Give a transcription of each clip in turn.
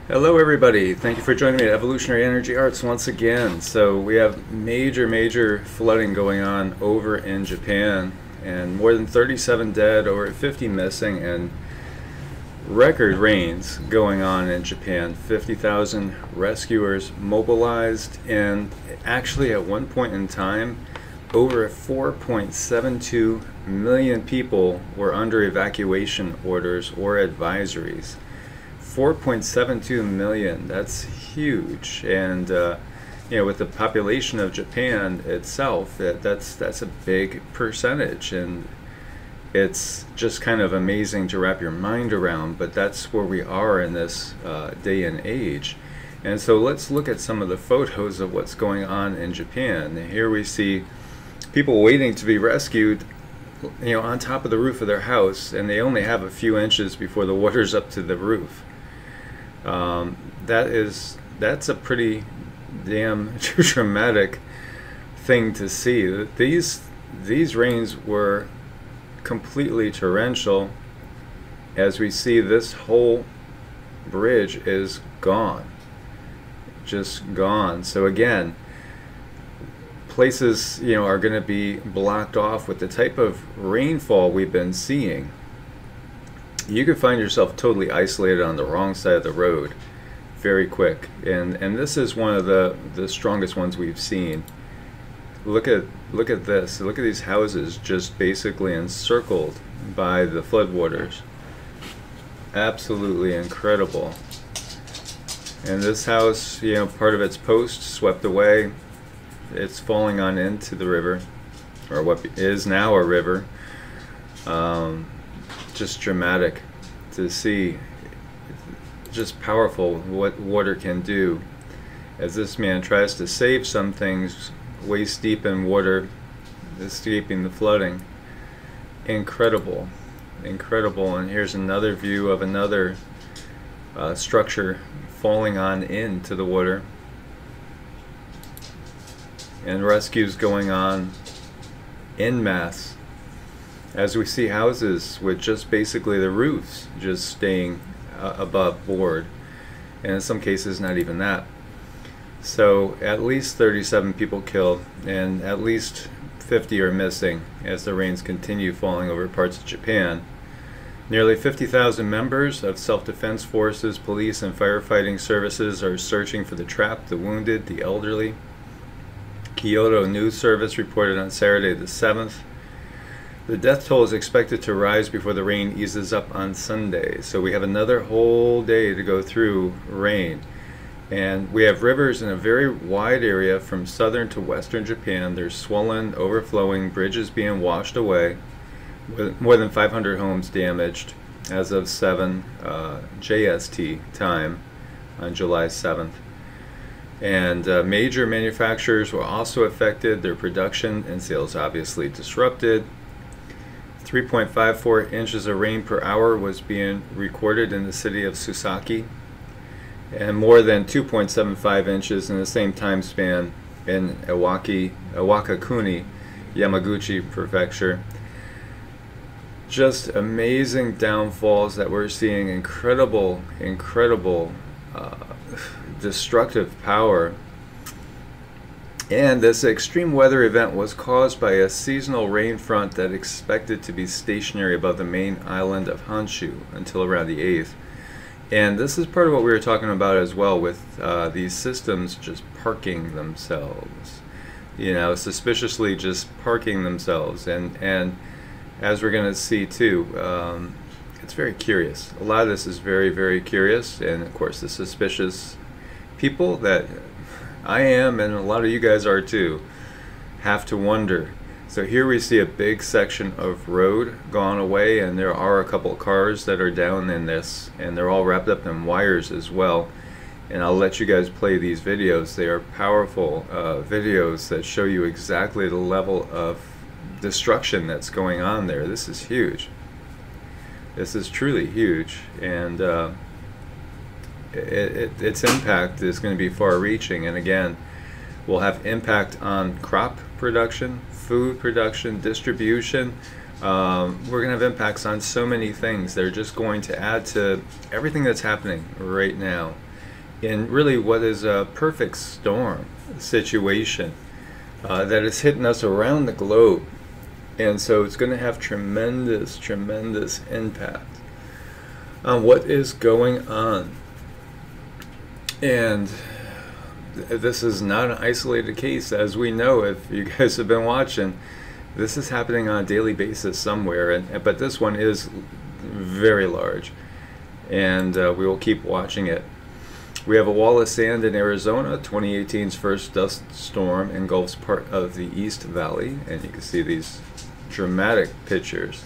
Hello everybody, thank you for joining me at Evolutionary Energy Arts once again. So we have major flooding going on over in Japan, and more than 37 dead, over 50 missing, and record rains going on in Japan. 50,000 rescuers mobilized, and actually at one point in time over 4.72 million people were under evacuation orders or advisories. 4.72 million, that's huge. And with the population of Japan itself, that's a big percentage, and it's just kind of amazing to wrap your mind around, but that's where we are in this day and age. And so let's look at some of the photos of what's going on in Japan. Here we see people waiting to be rescued, on top of the roof of their house, and they only have a few inches before the water's up to the roof. That's a pretty damn dramatic thing to see. These rains were completely torrential. As we see, this whole bridge is gone, just gone. So again, places are going to be blocked off with the type of rainfall we've been seeing. You could find yourself totally isolated on the wrong side of the road very quick, and this is one of the strongest ones we've seen. Look at this. Look at these houses just basically encircled by the floodwaters. Absolutely incredible. And this house, part of its post swept away. It's falling on into the river, or what is now a river. Just dramatic to see, just powerful what water can do, as this man tries to save some things waist deep in water, escaping the flooding. Incredible, incredible. And here's another view of another structure falling on into the water, and rescues going on en masse, as we see houses with just basically the roofs just staying above board, and in some cases not even that. So at least 37 people killed, and at least 50 are missing as the rains continue falling over parts of Japan. Nearly 50,000 members of self-defense forces, police, and firefighting services are searching for the trapped, the wounded, the elderly. Kyoto News Service reported on Saturday the 7th. The death toll is expected to rise before the rain eases up on Sunday. So we have another whole day to go through rain. And we have rivers in a very wide area from southern to western Japan. They're swollen, overflowing, bridges being washed away, with more than 500 homes damaged as of 7 JST time on July 7th. And major manufacturers were also affected, their production and sales obviously disrupted. 3.54 inches of rain per hour was being recorded in the city of Susaki, and more than 2.75 inches in the same time span in Iwakakuni, Yamaguchi Prefecture. Just amazing downfalls that we're seeing. Incredible destructive power. And this extreme weather event was caused by a seasonal rain front that expected to be stationary above the main island of Honshu until around the 8th. And this is part of what we were talking about as well, with these systems just parking themselves, suspiciously just parking themselves. And as we're going to see too, it's very curious. A lot of this is very curious, and of course the suspicious people that I am, and a lot of you guys are too, have to wonder. So here we see a big section of road gone away, and there are a couple of cars that are down in this, and they're all wrapped up in wires as well. And I'll let you guys play these videos. They are powerful videos that show you exactly the level of destruction that's going on there. This is huge. This is truly huge, and its impact is going to be far-reaching. And again, will have impact on crop production, food production, distribution. We're going to have impacts on so many things. They're just going to add to everything that's happening right now. in really what is a perfect storm situation that is hitting us around the globe. And so it's going to have tremendous, tremendous impact on what is going on. And this is not an isolated case, as we know, if you guys have been watching. This is happening on a daily basis somewhere, but this one is very large, and we will keep watching it. We have a wall of sand in Arizona. 2018's first dust storm engulfs part of the East Valley, and you can see these dramatic pictures.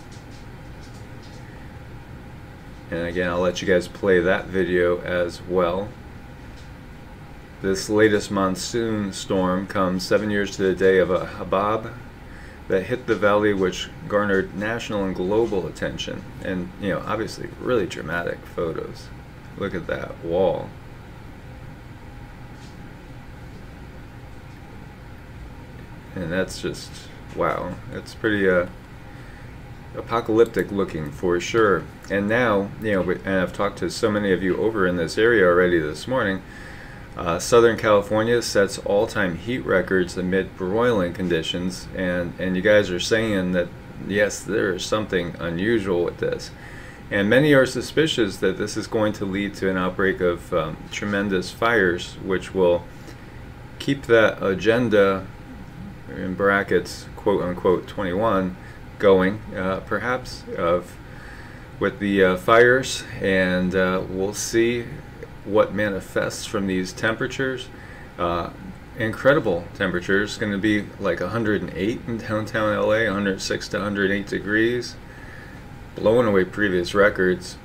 And again, I'll let you guys play that video as well. This latest monsoon storm comes 7 years to the day of a habab that hit the valley, which garnered national and global attention. And, you know, obviously really dramatic photos. Look at that wall. And that's just, wow, it's pretty apocalyptic looking for sure. And now, you know, and I've talked to so many of you over in this area already this morning. Southern California sets all-time heat records amid broiling conditions, and you guys are saying that yes, there is something unusual with this, and many are suspicious that this is going to lead to an outbreak of tremendous fires, which will keep that agenda, in brackets, quote unquote 21, going, perhaps, with the fires, and we'll see what manifests from these temperatures. Incredible temperatures, going to be like 108 in downtown LA, 106 to 108 degrees, blowing away previous records.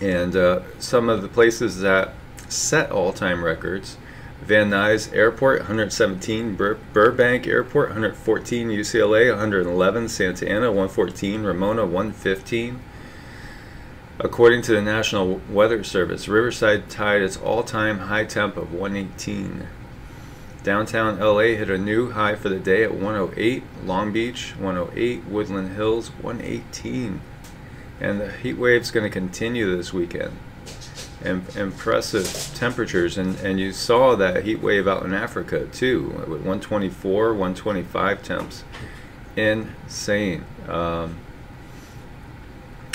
And some of the places that set all-time records: Van Nuys Airport 117, Burbank Airport 114, UCLA 111, Santa Ana 114, Ramona 115. According to the National Weather Service, Riverside tied its all-time high temp of 118. Downtown LA hit a new high for the day at 108, Long Beach 108, Woodland Hills 118. And the heat wave's going to continue this weekend. Impressive temperatures, and you saw that heat wave out in Africa too, with 124, 125 temps. Insane.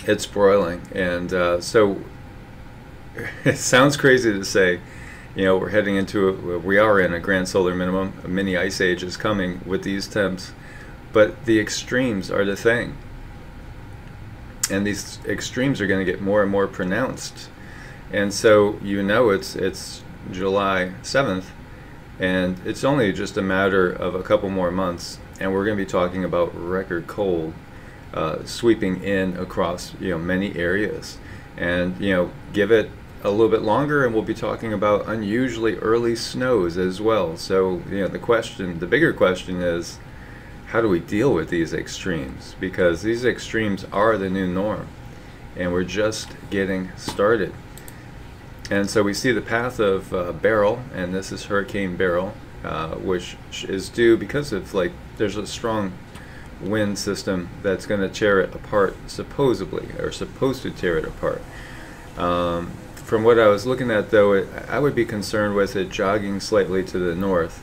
It's broiling, and so it sounds crazy to say, you know, we're heading into we are in a grand solar minimum. A mini ice age is coming with these temps, but the extremes are the thing, and these extremes are going to get more and more pronounced. And so, you know, it's July 7th, and it's only just a matter of a couple more months, and we're going to be talking about record cold sweeping in across, you know, many areas. And, you know, give it a little bit longer and we'll be talking about unusually early snows as well. So, you know, the bigger question is, how do we deal with these extremes? Because these extremes are the new norm, and we're just getting started. And so we see the path of Beryl, and this is Hurricane Beryl, which is due because of, like, there's a strong wind system that's going to tear it apart, supposedly, or supposed to tear it apart. From what I was looking at, though, I would be concerned with it jogging slightly to the north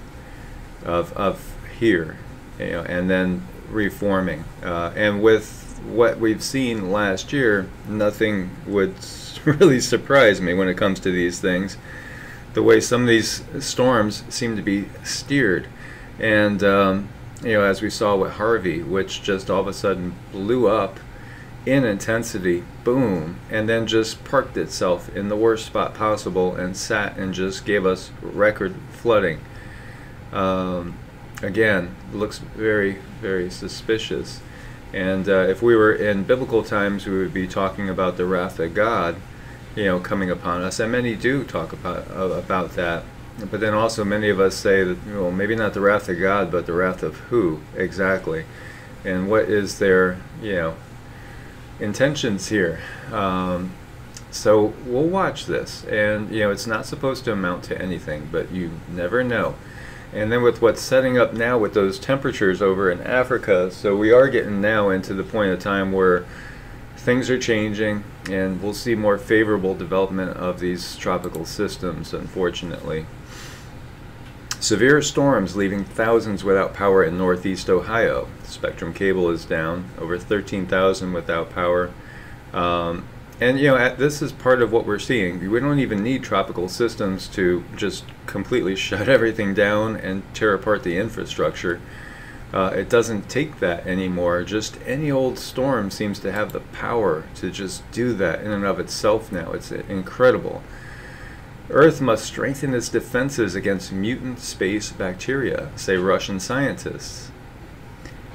of here, you know, and then reforming. And with what we've seen last year, nothing would really surprise me when it comes to these things. The way some of these storms seem to be steered, and you know, as we saw with Harvey, which just all of a sudden blew up in intensity, boom, and then just parked itself in the worst spot possible and sat and just gave us record flooding. Again, looks very, very suspicious. And if we were in biblical times, we would be talking about the wrath of God, you know, coming upon us, and many do talk about that. But then also many of us say that, you know, maybe not the wrath of God, but the wrath of who exactly, and what is their, you know, intentions here. So we'll watch this, and, you know, it's not supposed to amount to anything, but you never know. And then with what's setting up now with those temperatures over in Africa, so we are getting now into the point of time where things are changing, and we'll see more favorable development of these tropical systems, unfortunately. Severe storms leaving thousands without power in northeast Ohio. Spectrum cable is down, over 13,000 without power. And you know, this is part of what we're seeing. We don't even need tropical systems to just completely shut everything down and tear apart the infrastructure. It doesn't take that anymore. Just any old storm seems to have the power to just do that in and of itself now. It's incredible. Earth must strengthen its defenses against mutant space bacteria, say Russian scientists.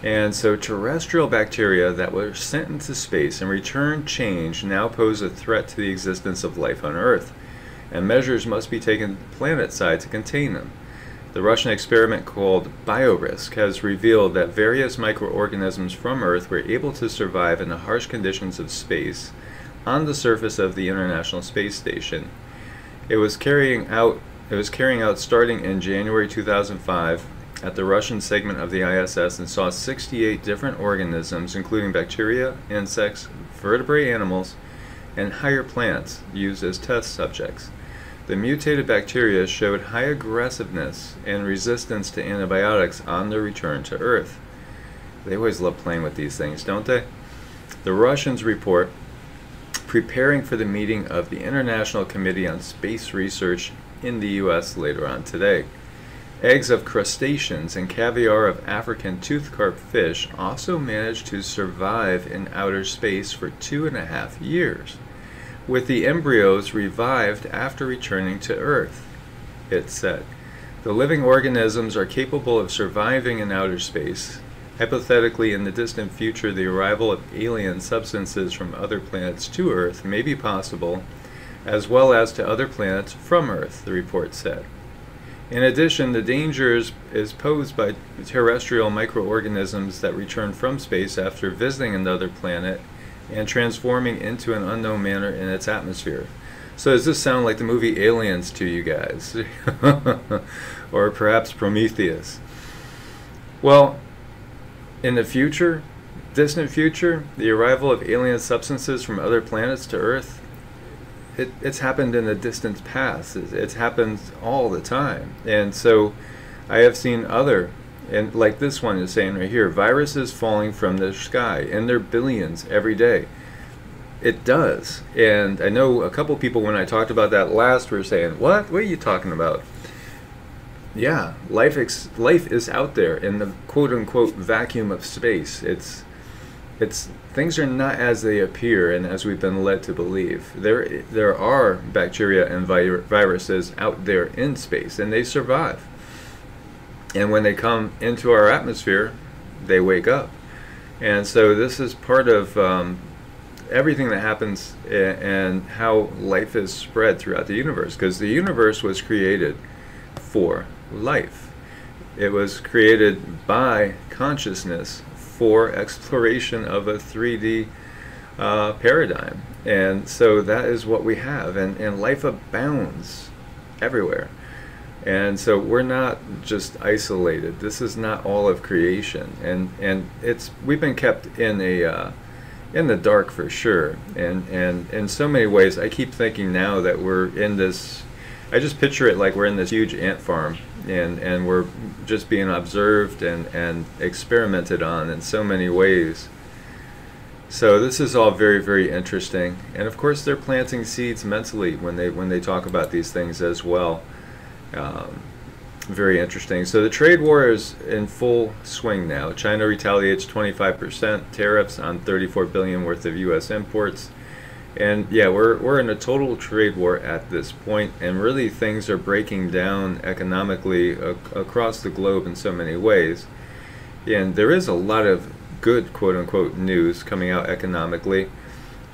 And so terrestrial bacteria that were sent into space and returned changed now pose a threat to the existence of life on Earth, and measures must be taken planet-side to contain them. The Russian experiment called BioRisk has revealed that various microorganisms from Earth were able to survive in the harsh conditions of space on the surface of the International Space Station. It was carrying out starting in January 2005 at the Russian segment of the ISS, and saw 68 different organisms, including bacteria, insects, vertebrate animals, and higher plants, used as test subjects. The mutated bacteria showed high aggressiveness and resistance to antibiotics on their return to Earth. They always love playing with these things, don't they? The Russians report preparing for the meeting of the International Committee on Space Research in the U.S. later on today. Eggs of crustaceans and caviar of African toothcarp fish also managed to survive in outer space for 2.5 years, with the embryos revived after returning to Earth, it said. The living organisms are capable of surviving in outer space. Hypothetically, in the distant future, the arrival of alien substances from other planets to Earth may be possible, as well as to other planets from Earth, the report said. In addition, the danger is posed by terrestrial microorganisms that return from space after visiting another planet and transforming into an unknown manner in its atmosphere. So does this sound like the movie Aliens to you guys? Or perhaps Prometheus? Well, in the future, distant future, the arrival of alien substances from other planets to Earth, it's happened in the distant past. It's happened all the time. And so I have seen other, and like this one is saying right here, viruses falling from the sky in their billions every day. It does. And I know a couple people, when I talked about that last, were saying, what are you talking about? Yeah, life is out there in the quote-unquote vacuum of space. It's things are not as they appear and as we've been led to believe. There are bacteria and viruses out there in space, and they survive. And when they come into our atmosphere, they wake up. And so this is part of everything that happens and how life is spread throughout the universe, because the universe was created for life. It was created by consciousness for exploration of a 3D paradigm. And so that is what we have, and life abounds everywhere. And so we're not just isolated. This is not all of creation, and we've been kept in the dark for sure. And in so many ways, I keep thinking now that we're in this. I just picture it like we're in this huge ant farm, and we're just being observed and experimented on in so many ways. So this is all very, very interesting. And of course, they're planting seeds mentally when they talk about these things as well. Very interesting. So the trade war is in full swing now. China retaliates 25% tariffs on $34 billion worth of U.S. imports. And yeah, we're in a total trade war at this point, and really things are breaking down economically across the globe in so many ways. And there is a lot of good quote-unquote news coming out economically,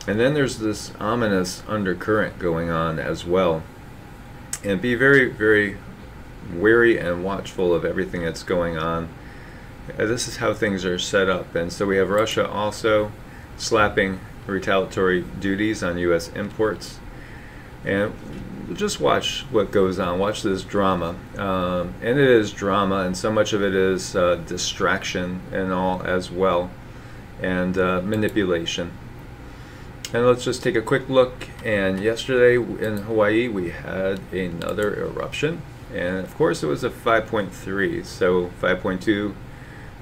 and then there's this ominous undercurrent going on as well. And be very, very wary and watchful of everything that's going on. This is how things are set up. And so we have Russia also slapping retaliatory duties on U.S. imports. And just watch what goes on. Watch this drama. And it is drama, and so much of it is distraction and all as well, and manipulation. And let's just take a quick look. And yesterday in Hawaii we had another eruption, and of course it was a 5.3, so 5.2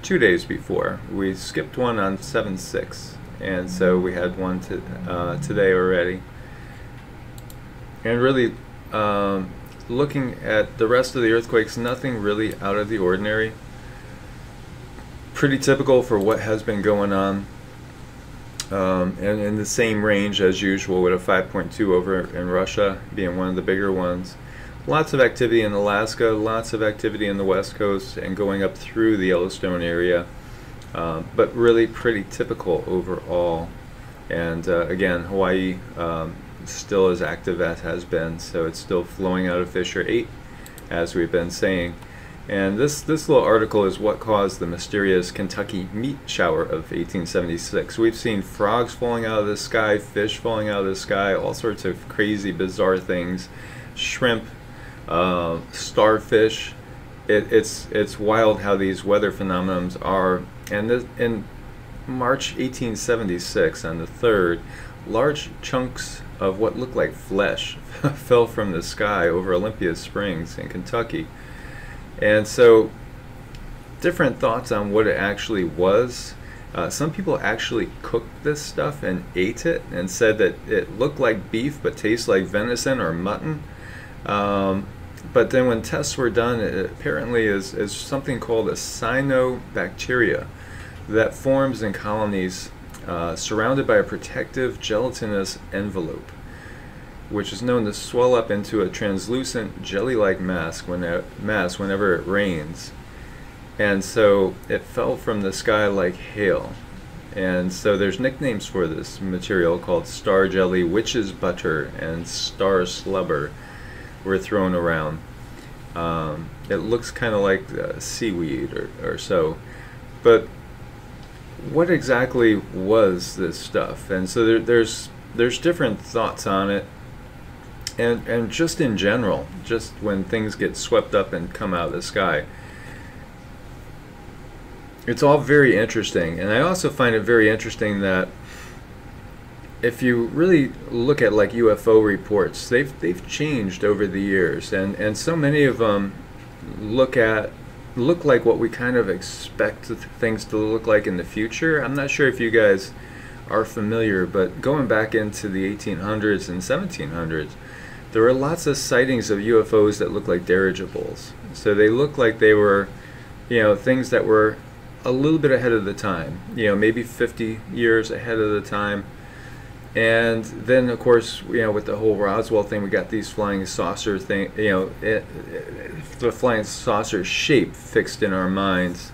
2 days before. We skipped one on 7/6, and so we had one today already. And really, looking at the rest of the earthquakes, nothing really out of the ordinary. Pretty typical for what has been going on. And in the same range as usual, with a 5.2 over in Russia being one of the bigger ones. Lots of activity in Alaska, lots of activity in the West Coast and going up through the Yellowstone area, but really pretty typical overall. And again, Hawaii still as active as has been, so it's still flowing out of Fissure 8, as we've been saying. And this little article is what caused the mysterious Kentucky meat shower of 1876. We've seen frogs falling out of the sky, fish falling out of the sky, all sorts of crazy, bizarre things, shrimp, starfish. It's wild how these weather phenomena are. And in March 1876, on the 3rd, large chunks of what looked like flesh fell from the sky over Olympia Springs in Kentucky. And so, different thoughts on what it actually was. Some people actually cooked this stuff and ate it and said that it looked like beef but tastes like venison or mutton. But then when tests were done, it apparently is something called a cyanobacteria that forms in colonies surrounded by a protective gelatinous envelope, which is known to swell up into a translucent jelly-like mass whenever it rains. And so it fell from the sky like hail. And so there's nicknames for this material called star jelly, witch's butter, and star slubber were thrown around. It looks kind of like seaweed or so. But what exactly was this stuff? And so there's different thoughts on it. And just in general, just when things get swept up and come out of the sky, it's all very interesting. And I also find it very interesting that if you really look at like UFO reports, they've changed over the years, and so many of them look like what we kind of expect things to look like in the future. I'm not sure if you guys are familiar, but going back into the 1800s and 1700s, there were lots of sightings of UFOs that looked like dirigibles. So they looked like they were, things that were a little bit ahead of the time, maybe 50 years ahead of the time. And then, of course, with the whole Roswell thing, we got these flying saucer thing, the flying saucer shape fixed in our minds.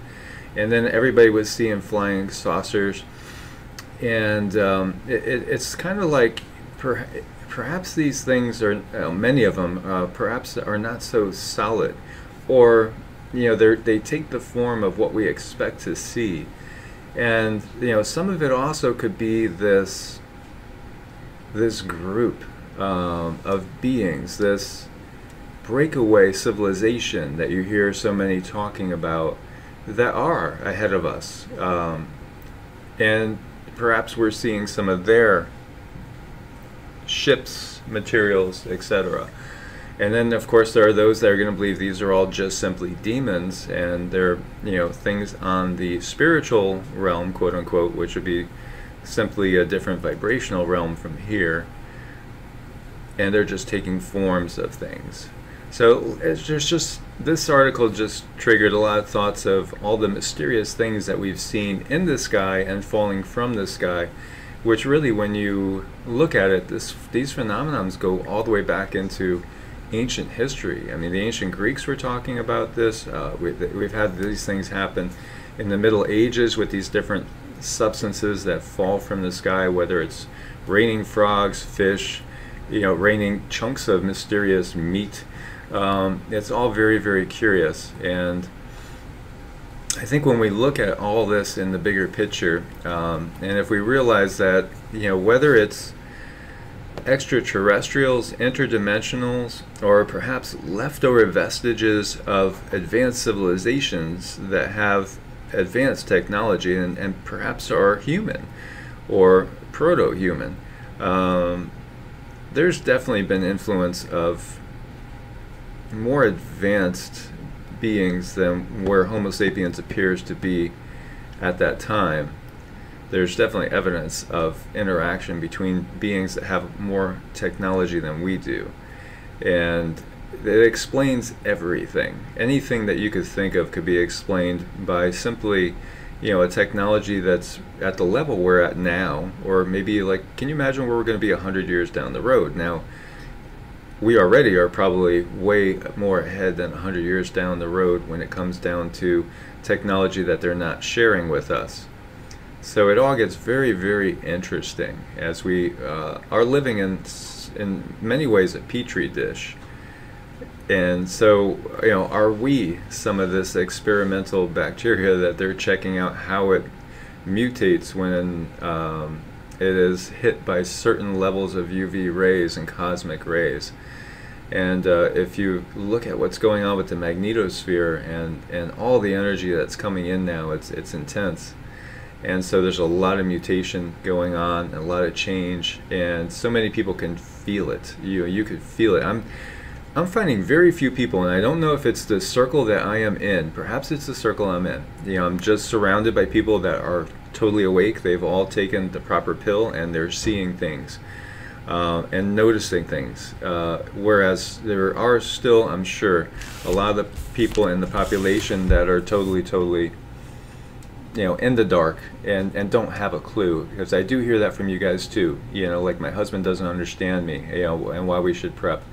And then everybody was seeing flying saucers. And it's kind of like, perhaps these things are, many of them, perhaps are not so solid, or they take the form of what we expect to see, and some of it also could be this group of beings, this breakaway civilization that you hear so many talking about, that are ahead of us, and perhaps we're seeing some of their ships, materials, etc. And then, of course, there are those that are going to believe these are all just simply demons, and they're things on the spiritual realm, quote unquote, which would be simply a different vibrational realm from here, and they're just taking forms of things. So there's just, this article just triggered a lot of thoughts of all the mysterious things that we've seen in the sky and falling from the sky, which really, when you look at it, these phenomena go all the way back into ancient history. I mean, the ancient Greeks were talking about this. We've had these things happen in the Middle Ages with these different substances that fall from the sky, whether it's raining frogs, fish, raining chunks of mysterious meat. It's all very, very curious. And I think when we look at all this in the bigger picture, and if we realize that, whether it's extraterrestrials, interdimensionals, or perhaps leftover vestiges of advanced civilizations that have advanced technology and perhaps are human or proto-human, There's definitely been influence of more advanced beings than where Homo sapiens appears to be at that time. There's definitely evidence of interaction between beings that have more technology than we do. And it explains everything. Anything that you could think of could be explained by simply, you know, a technology that's at the level we're at now, or maybe like, can you imagine where we're going to be 100 years down the road? Now, we already are probably way more ahead than 100 years down the road when it comes down to technology that they're not sharing with us. So it all gets very, very interesting as we are living in many ways a petri dish. And so, you know, are we some of this experimental bacteria that they're checking out how it mutates when it is hit by certain levels of UV rays and cosmic rays? And if you look at what's going on with the magnetosphere and all the energy that's coming in now, it's intense. And so there's a lot of mutation going on, a lot of change, and so many people can feel it. You could feel it. I'm finding very few people, and I don't know if it's the circle that I am in. Perhaps it's the circle I'm in. You know, I'm just surrounded by people that are totally awake. They've all taken the proper pill, and they're seeing things and noticing things. Whereas there are still, I'm sure, a lot of the people in the population that are totally, you know, in the dark and don't have a clue. Because I do hear that from you guys too. You know, like my husband doesn't understand me, you know, and why we should prep.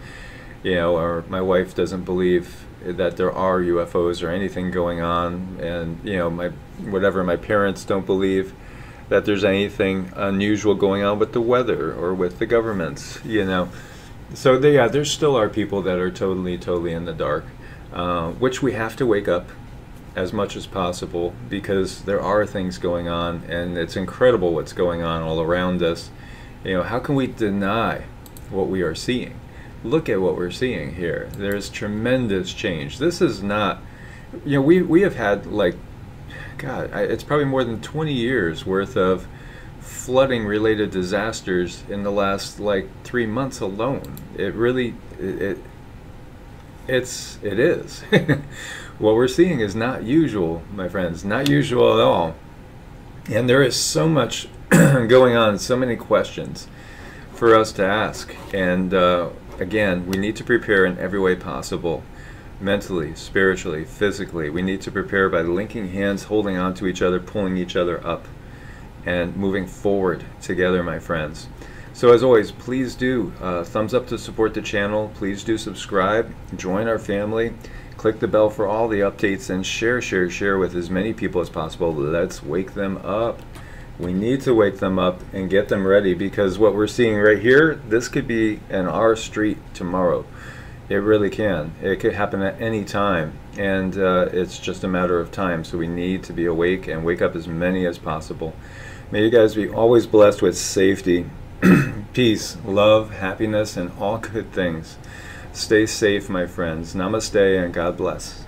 You know, or my wife doesn't believe that there are UFOs or anything going on, and you know, my parents don't believe that there's anything unusual going on with the weather or with the governments. You know, so yeah, there still are people that are totally in the dark, which we have to wake up as much as possible, because there are things going on, and it's incredible what's going on all around us. You know, how can we deny what we are seeing? Look at what we're seeing here. There's tremendous change. This is not, you know, we have had, like, God, it's probably more than 20 years worth of flooding related disasters in the last like 3 months alone. It really, it is. What we're seeing is not usual, my friends, not usual at all. And there is so much going on, so many questions for us to ask. And again, we need to prepare in every way possible. Mentally, spiritually, physically. We need to prepare by linking hands, holding on to each other, pulling each other up, and moving forward together, my friends. So as always, please do thumbs up to support the channel. Please do subscribe, join our family, click the bell for all the updates, and share with as many people as possible. Let's wake them up. We need to wake them up and get them ready, because what we're seeing right here, this could be in our street tomorrow. It really can. It could happen at any time, and it's just a matter of time. So we need to be awake and wake up as many as possible. May you guys be always blessed with safety, peace, love, happiness, and all good things. Stay safe, my friends. Namaste and God bless.